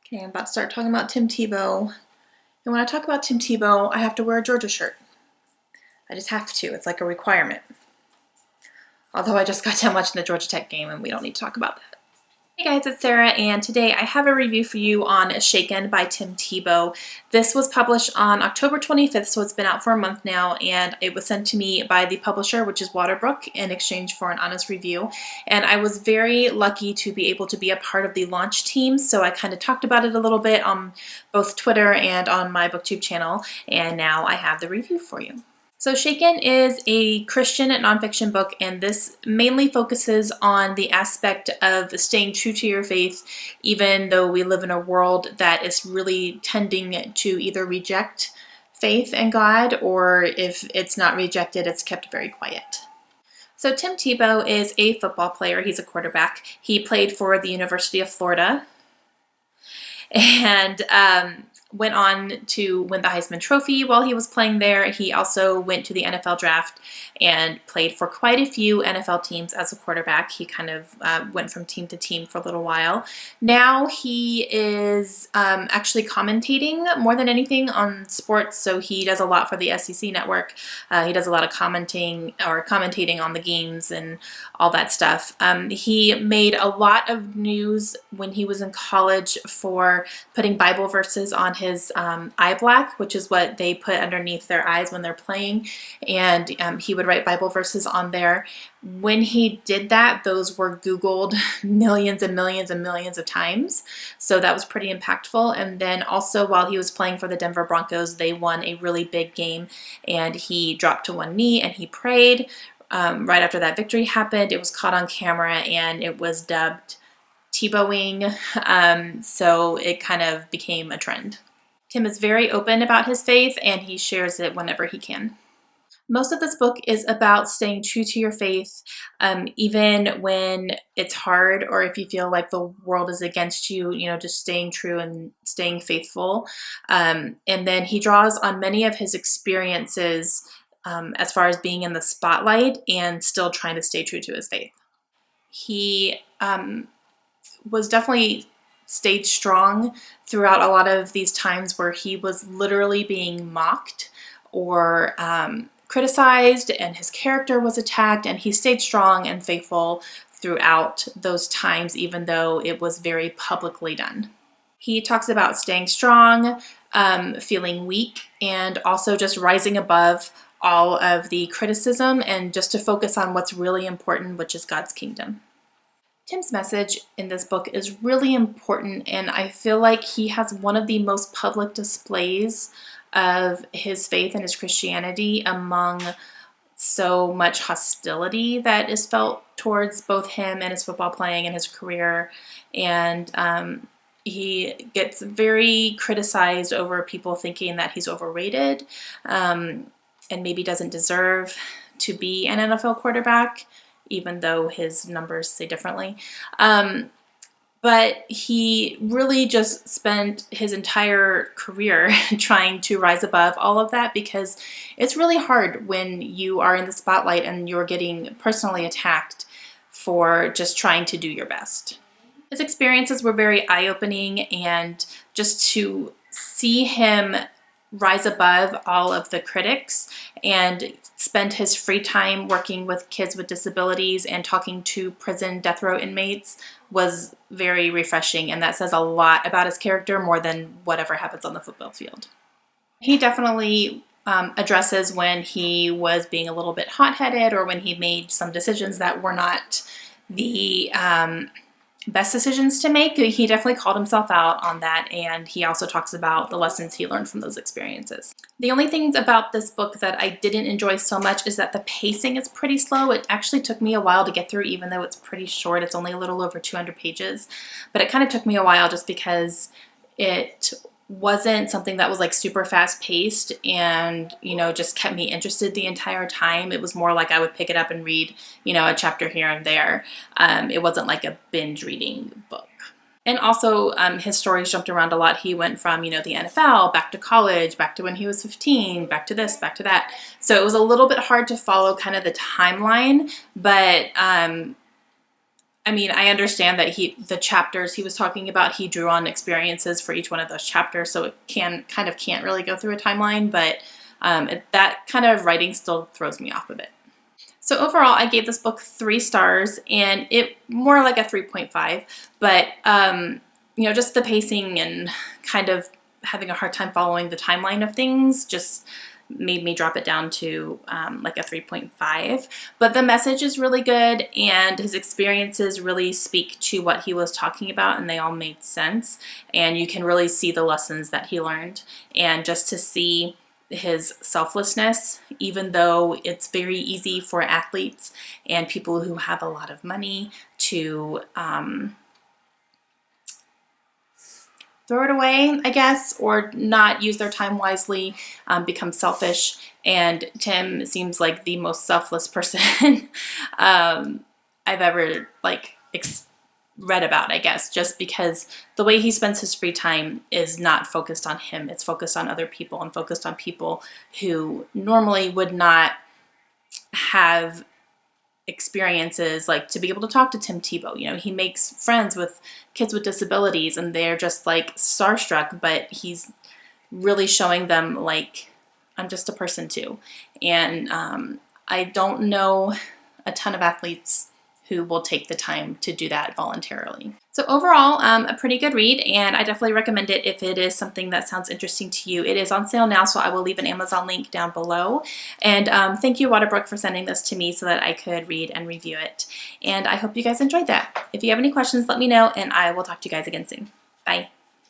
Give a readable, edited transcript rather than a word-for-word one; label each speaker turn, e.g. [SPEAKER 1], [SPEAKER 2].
[SPEAKER 1] Okay, I'm about to start talking about Tim Tebow. And when I talk about Tim Tebow, I have to wear a Georgia shirt. I just have to. It's like a requirement. Although I just got done watching the Georgia Tech game and we don't need to talk about that. Hey guys, it's Sarah, and today I have a review for you on Shaken by Tim Tebow. This was published on October 25th, so it's been out for a month now, and it was sent to me by the publisher, which is Waterbrook, in exchange for an honest review. And I was very lucky to be able to be a part of the launch team, so I kind of talked about it a little bit on both Twitter and on my BookTube channel, and now I have the review for you. So Shaken is a Christian nonfiction book, and this mainly focuses on the aspect of staying true to your faith, even though we live in a world that is really tending to either reject faith in God, or if it's not rejected, it's kept very quiet. So Tim Tebow is a football player. He's a quarterback. He played for the University of Florida and went on to win the Heisman Trophy while he was playing there. He also went to the NFL draft and played for quite a few NFL teams as a quarterback. He kind of went from team to team for a little while. Now he is actually commentating more than anything on sports, so he does a lot for the SEC network. He does a lot of commentating on the games and all that stuff. He made a lot of news when he was in college for putting Bible verses on his eye black, which is what they put underneath their eyes when they're playing, and he would write Bible verses on there. When he did that, those were Googled millions and millions and millions of times, so that was pretty impactful. And then also while he was playing for the Denver Broncos, they won a really big game, and he dropped to one knee and he prayed. Right after that victory happened, it was caught on camera and it was dubbed Tebowing, so it kind of became a trend. Tim is very open about his faith, and he shares it whenever he can. Most of this book is about staying true to your faith, even when it's hard, or if you feel like the world is against you, just staying true and staying faithful. And then he draws on many of his experiences as far as being in the spotlight and still trying to stay true to his faith. He was definitely stayed strong throughout a lot of these times where he was literally being mocked or criticized, and his character was attacked, and he stayed strong and faithful throughout those times, even though it was very publicly done. He talks about staying strong, feeling weak, and also just rising above all of the criticism and just to focus on what's really important, which is God's kingdom. Tim's message in this book is really important, and I feel like he has one of the most public displays of his faith and his Christianity among so much hostility that is felt towards both him and his football playing and his career. And he gets very criticized over people thinking that he's overrated and maybe doesn't deserve to be an NFL quarterback, even though his numbers say differently. But he really just spent his entire career trying to rise above all of that, because it's really hard when you are in the spotlight and you're getting personally attacked for just trying to do your best. His experiences were very eye-opening, and just to see him rise above all of the critics and spend his free time working with kids with disabilities and talking to prison death row inmates was very refreshing, and that says a lot about his character, more than whatever happens on the football field. He definitely addresses when he was being a little bit hot-headed, or when he made some decisions that were not the best decisions to make. He definitely called himself out on that, and he also talks about the lessons he learned from those experiences. The only things about this book that I didn't enjoy so much is that the pacing is pretty slow. It actually took me a while to get through, even though it's pretty short. It's only a little over 200 pages, but it kind of took me a while just because it wasn't something that was like super fast paced and, just kept me interested the entire time. It was more like I would pick it up and read, a chapter here and there. It wasn't like a binge reading book. And also his stories jumped around a lot. He went from, the NFL, back to college, back to when he was 15, back to this, back to that. So it was a little bit hard to follow kind of the timeline, but I mean, I understand that the chapters he was talking about, he drew on experiences for each one of those chapters, so it can't really go through a timeline, but that kind of writing still throws me off a bit. So overall, I gave this book 3 stars, and it more like a 3.5, but just the pacing and kind of having a hard time following the timeline of things just made me drop it down to like a 3.5. But the message is really good, and his experiences really speak to what he was talking about, and they all made sense, and you can really see the lessons that he learned. And just to see his selflessness, even though it's very easy for athletes and people who have a lot of money to throw it away, I guess, or not use their time wisely, become selfish. And Tim seems like the most selfless person I've ever read about, I guess, just because the way he spends his free time is not focused on him. It's focused on other people and focused on people who normally would not have experiences like to be able to talk to Tim Tebow. He makes friends with kids with disabilities, and they're just like starstruck, but he's really showing them like, I'm just a person too. And I don't know a ton of athletes who will take the time to do that voluntarily. So overall, a pretty good read, and I definitely recommend it if it is something that sounds interesting to you. It is on sale now, so I will leave an Amazon link down below. And thank you, Waterbrook, for sending this to me so that I could read and review it. And I hope you guys enjoyed that. If you have any questions, let me know, and I will talk to you guys again soon. Bye.